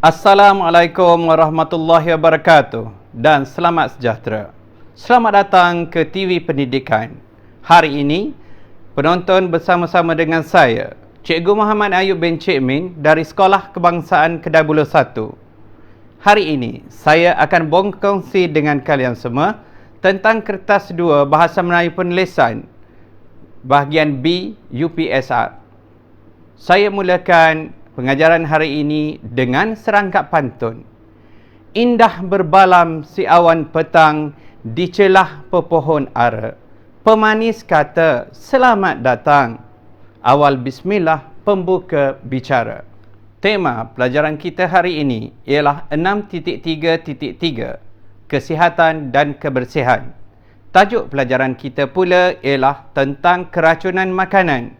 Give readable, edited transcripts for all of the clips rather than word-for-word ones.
Assalamualaikum warahmatullahi wabarakatuh dan selamat sejahtera. Selamat datang ke TV Pendidikan. Hari ini, penonton bersama-sama dengan saya, Cikgu Muhammad Ayub bin Cik Min dari Sekolah Kebangsaan Kedai Buloh 1. Hari ini, saya akan berkongsi dengan kalian semua tentang kertas 2 Bahasa Melayu Penulisan bahagian B UPSR. Saya mulakan pengajaran hari ini dengan serangkap pantun. Indah berbalam si awan petang di celah pepohon ara. Pemanis kata selamat datang. Awal bismillah pembuka bicara. Tema pelajaran kita hari ini ialah 6.3.3 Kesihatan dan Kebersihan. Tajuk pelajaran kita pula ialah tentang keracunan makanan.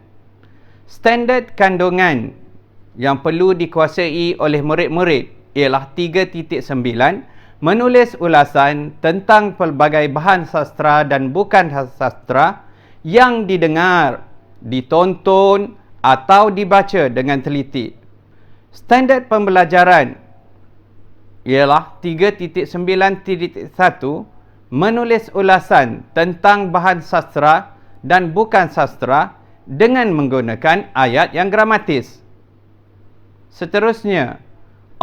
Standard kandungan yang perlu dikuasai oleh murid-murid ialah 3.9 menulis ulasan tentang pelbagai bahan sastra dan bukan sastra yang didengar, ditonton atau dibaca dengan teliti. Standard pembelajaran ialah 3.9.1 menulis ulasan tentang bahan sastra dan bukan sastra dengan menggunakan ayat yang gramatis. Seterusnya,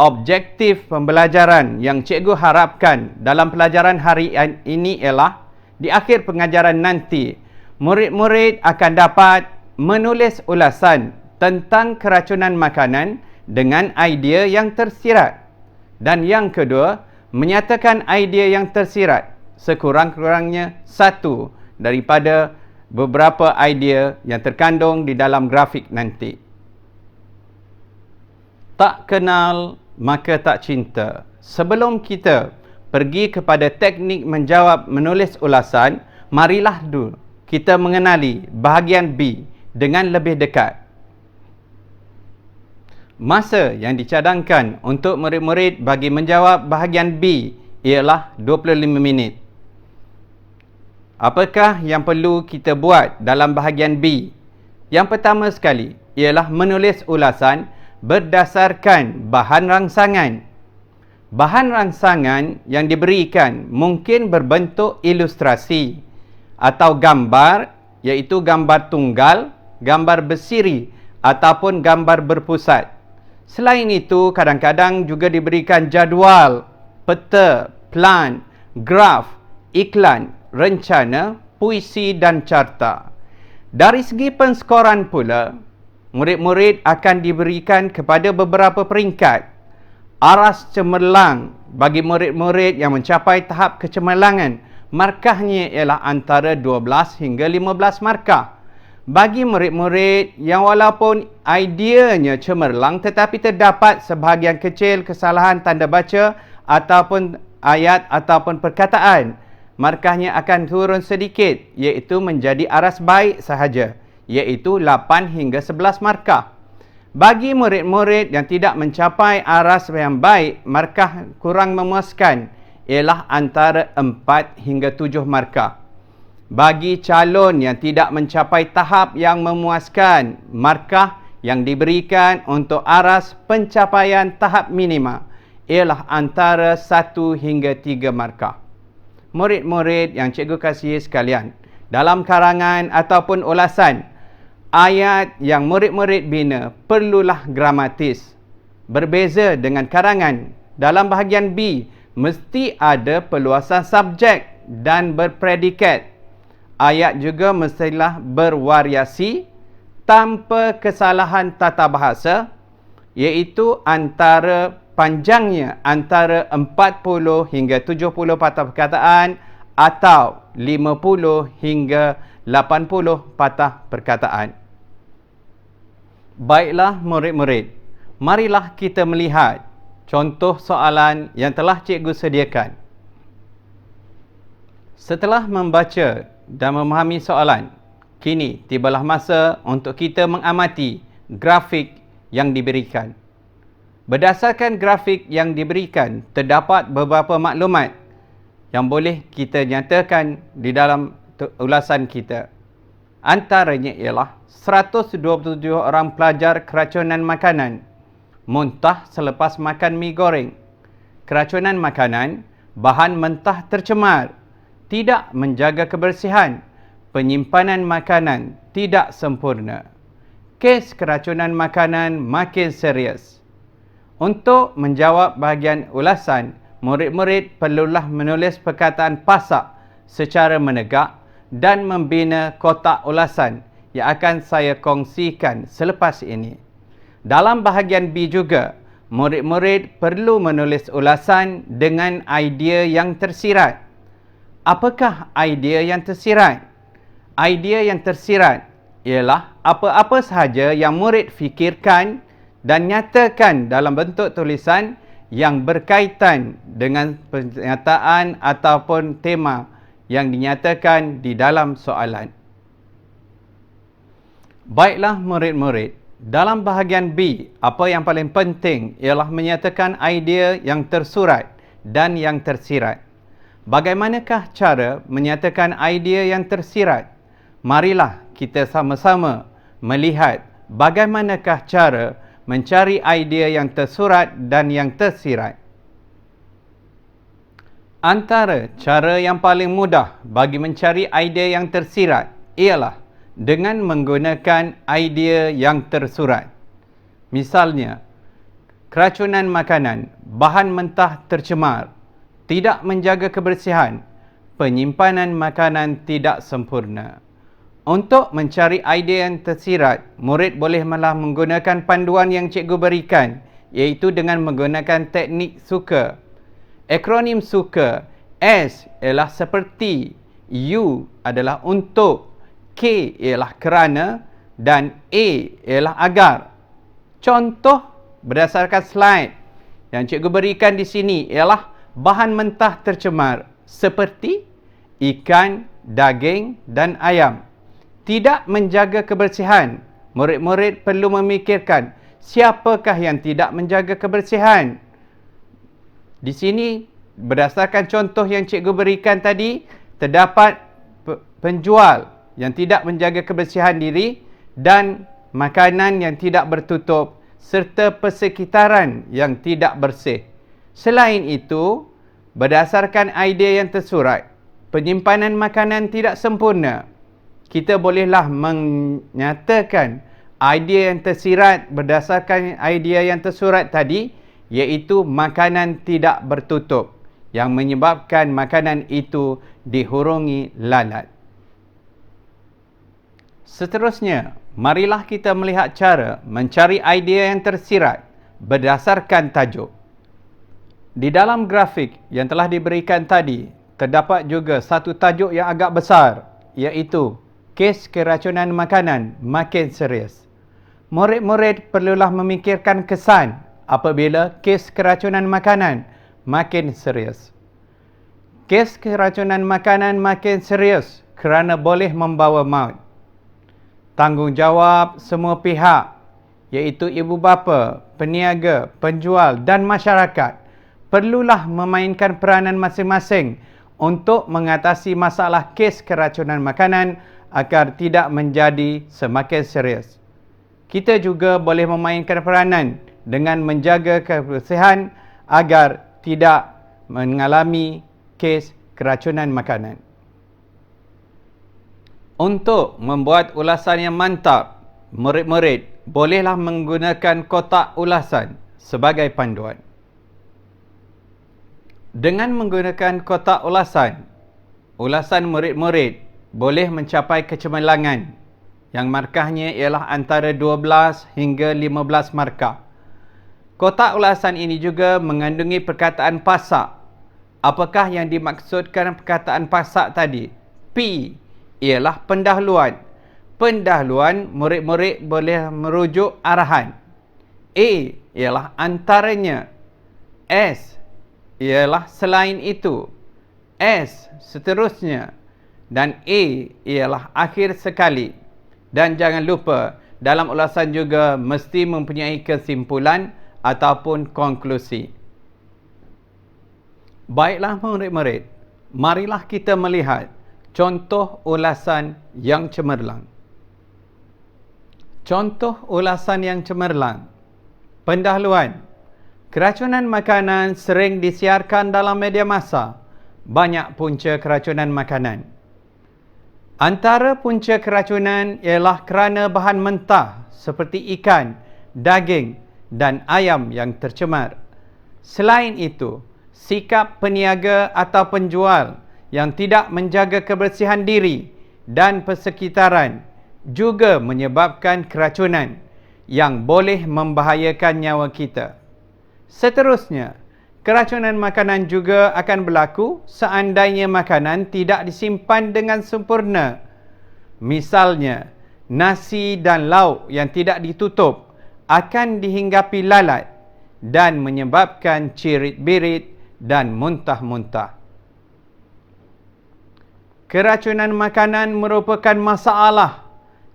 objektif pembelajaran yang cikgu harapkan dalam pelajaran hari ini ialah di akhir pengajaran nanti, murid-murid akan dapat menulis ulasan tentang keracunan makanan dengan idea yang tersirat. Dan yang kedua, menyatakan idea yang tersirat sekurang-kurangnya satu daripada beberapa idea yang terkandung di dalam grafik nanti. Tak kenal, maka tak cinta. Sebelum kita pergi kepada teknik menjawab menulis ulasan, marilah dulu kita mengenali bahagian B dengan lebih dekat. Masa yang dicadangkan untuk murid-murid bagi menjawab bahagian B ialah 25 minit. Apakah yang perlu kita buat dalam bahagian B? Yang pertama sekali ialah menulis ulasan berdasarkan bahan rangsangan. Bahan rangsangan yang diberikan mungkin berbentuk ilustrasi atau gambar, iaitu gambar tunggal, gambar bersiri ataupun gambar berpusat. Selain itu, kadang-kadang juga diberikan jadual, peta, plan, graf, iklan, rencana, puisi dan carta. Dari segi penskoran pula, murid-murid akan diberikan kepada beberapa peringkat. Aras cemerlang bagi murid-murid yang mencapai tahap kecemerlangan, markahnya ialah antara 12 hingga 15 markah. Bagi murid-murid yang walaupun ideanya cemerlang tetapi terdapat sebahagian kecil kesalahan tanda baca ataupun ayat ataupun perkataan, markahnya akan turun sedikit, iaitu menjadi aras baik sahaja, iaitu 8 hingga 11 markah. Bagi murid-murid yang tidak mencapai aras yang baik, markah kurang memuaskan ialah antara 4 hingga 7 markah. Bagi calon yang tidak mencapai tahap yang memuaskan, markah yang diberikan untuk aras pencapaian tahap minima ialah antara 1 hingga 3 markah. Murid-murid yang cikgu kasihi sekalian, dalam karangan ataupun ulasan, ayat yang murid-murid bina perlulah gramatis. Berbeza dengan karangan, dalam bahagian B, mesti ada perluasan subjek dan berpredikat. Ayat juga mestilah bervariasi tanpa kesalahan tata bahasa, iaitu panjangnya antara 40 hingga 70 patah perkataan atau 50 hingga 80 patah perkataan. Baiklah murid-murid, marilah kita melihat contoh soalan yang telah cikgu sediakan. Setelah membaca dan memahami soalan, kini tibalah masa untuk kita mengamati grafik yang diberikan. Berdasarkan grafik yang diberikan, terdapat beberapa maklumat yang boleh kita nyatakan di dalam ulasan kita. Antaranya ialah 127 orang pelajar keracunan makanan, muntah selepas makan mi goreng. Keracunan makanan, bahan mentah tercemar, tidak menjaga kebersihan, penyimpanan makanan tidak sempurna. Kes keracunan makanan makin serius. Untuk menjawab bahagian ulasan, murid-murid perlulah menulis perkataan pasak secara menegak dan membina kotak ulasan yang akan saya kongsikan selepas ini. Dalam bahagian B juga, murid-murid perlu menulis ulasan dengan idea yang tersirat. Apakah idea yang tersirat? Idea yang tersirat ialah apa-apa sahaja yang murid fikirkan dan nyatakan dalam bentuk tulisan yang berkaitan dengan pernyataan ataupun tema yang dinyatakan di dalam soalan. Baiklah murid-murid, dalam bahagian B, apa yang paling penting ialah menyatakan idea yang tersurat dan yang tersirat. Bagaimanakah cara menyatakan idea yang tersirat? Marilah kita sama-sama melihat bagaimanakah cara mencari idea yang tersurat dan yang tersirat. Antara cara yang paling mudah bagi mencari idea yang tersirat ialah dengan menggunakan idea yang tersurat. Misalnya, keracunan makanan, bahan mentah tercemar, tidak menjaga kebersihan, penyimpanan makanan tidak sempurna. Untuk mencari idea yang tersirat, murid boleh malah menggunakan panduan yang cikgu berikan, iaitu dengan menggunakan teknik suka. Akronim suka, S ialah seperti, U adalah untuk, K ialah kerana dan A ialah agar. Contoh berdasarkan slide yang cikgu berikan di sini ialah bahan mentah tercemar seperti ikan, daging dan ayam. Tidak menjaga kebersihan. Murid-murid perlu memikirkan siapakah yang tidak menjaga kebersihan. Di sini berdasarkan contoh yang cikgu berikan tadi, terdapat penjual yang tidak menjaga kebersihan diri dan makanan yang tidak bertutup serta persekitaran yang tidak bersih. Selain itu, berdasarkan idea yang tersurat, penyimpanan makanan tidak sempurna. Kita bolehlah menyatakan idea yang tersirat berdasarkan idea yang tersurat tadi, iaitu makanan tidak bertutup yang menyebabkan makanan itu dihurungi lalat. Seterusnya, marilah kita melihat cara mencari idea yang tersirat berdasarkan tajuk. Di dalam grafik yang telah diberikan tadi, terdapat juga satu tajuk yang agak besar, iaitu kes keracunan makanan makin serius. Murid-murid perlulah memikirkan kesan apabila kes keracunan makanan makin serius. Kes keracunan makanan makin serius kerana boleh membawa maut. Tanggungjawab semua pihak, iaitu ibu bapa, peniaga, penjual dan masyarakat, perlulah memainkan peranan masing-masing untuk mengatasi masalah kes keracunan makanan agar tidak menjadi semakin serius. Kita juga boleh memainkan peranan dengan menjaga kebersihan agar tidak mengalami kes keracunan makanan. Untuk membuat ulasan yang mantap, murid-murid bolehlah menggunakan kotak ulasan sebagai panduan. Dengan menggunakan kotak ulasan murid-murid boleh mencapai kecemerlangan yang markahnya ialah antara 12 hingga 15 markah. Kotak ulasan ini juga mengandungi perkataan pasak. Apakah yang dimaksudkan perkataan pasak tadi? P ialah pendahuluan. Pendahuluan, murid-murid boleh merujuk arahan. A ialah antaranya. S ialah selain itu. S seterusnya. Dan A ialah akhir sekali. Dan jangan lupa, dalam ulasan juga mesti mempunyai kesimpulan ataupun konklusi. Baiklah murid-murid, marilah kita melihat contoh ulasan yang cemerlang. Contoh ulasan yang cemerlang. Pendahuluan. Keracunan makanan sering disiarkan dalam media massa. Banyak punca keracunan makanan. Antara punca keracunan ialah kerana bahan mentah seperti ikan, daging dan ayam yang tercemar. Selain itu, sikap peniaga atau penjual yang tidak menjaga kebersihan diri dan persekitaran juga menyebabkan keracunan yang boleh membahayakan nyawa kita. Seterusnya, keracunan makanan juga akan berlaku seandainya makanan tidak disimpan dengan sempurna. Misalnya, nasi dan lauk yang tidak ditutup akan dihinggapi lalat dan menyebabkan cirit-birit dan muntah-muntah. Keracunan makanan merupakan masalah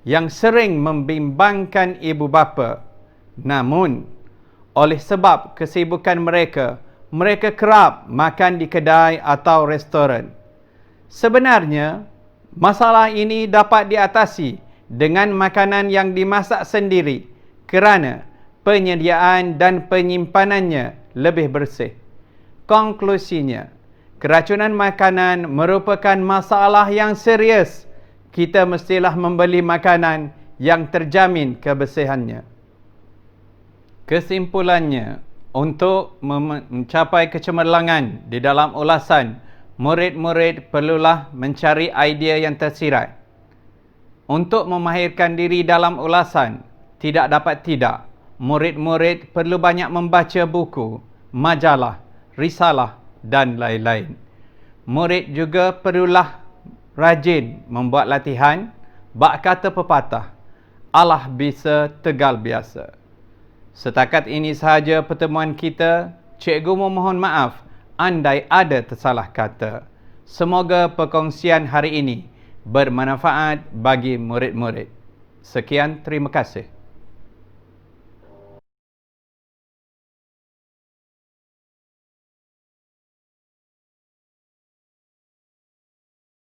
yang sering membimbangkan ibu bapa. Namun, oleh sebab kesibukan mereka, mereka kerap makan di kedai atau restoran. Sebenarnya, masalah ini dapat diatasi dengan makanan yang dimasak sendiri kerana penyediaan dan penyimpanannya lebih bersih. Konklusinya, keracunan makanan merupakan masalah yang serius. Kita mestilah membeli makanan yang terjamin kebersihannya. Kesimpulannya, untuk mencapai kecemerlangan di dalam ulasan, murid-murid perlulah mencari idea yang tersirat. Untuk memahirkan diri dalam ulasan, tidak dapat tidak, murid-murid perlu banyak membaca buku, majalah, risalah dan lain-lain. Murid juga perlulah rajin membuat latihan, bak kata pepatah, Allah bisa tegal biasa. Setakat ini sahaja pertemuan kita. Cikgu memohon maaf andai ada tersalah kata. Semoga perkongsian hari ini bermanfaat bagi murid-murid. Sekian, terima kasih.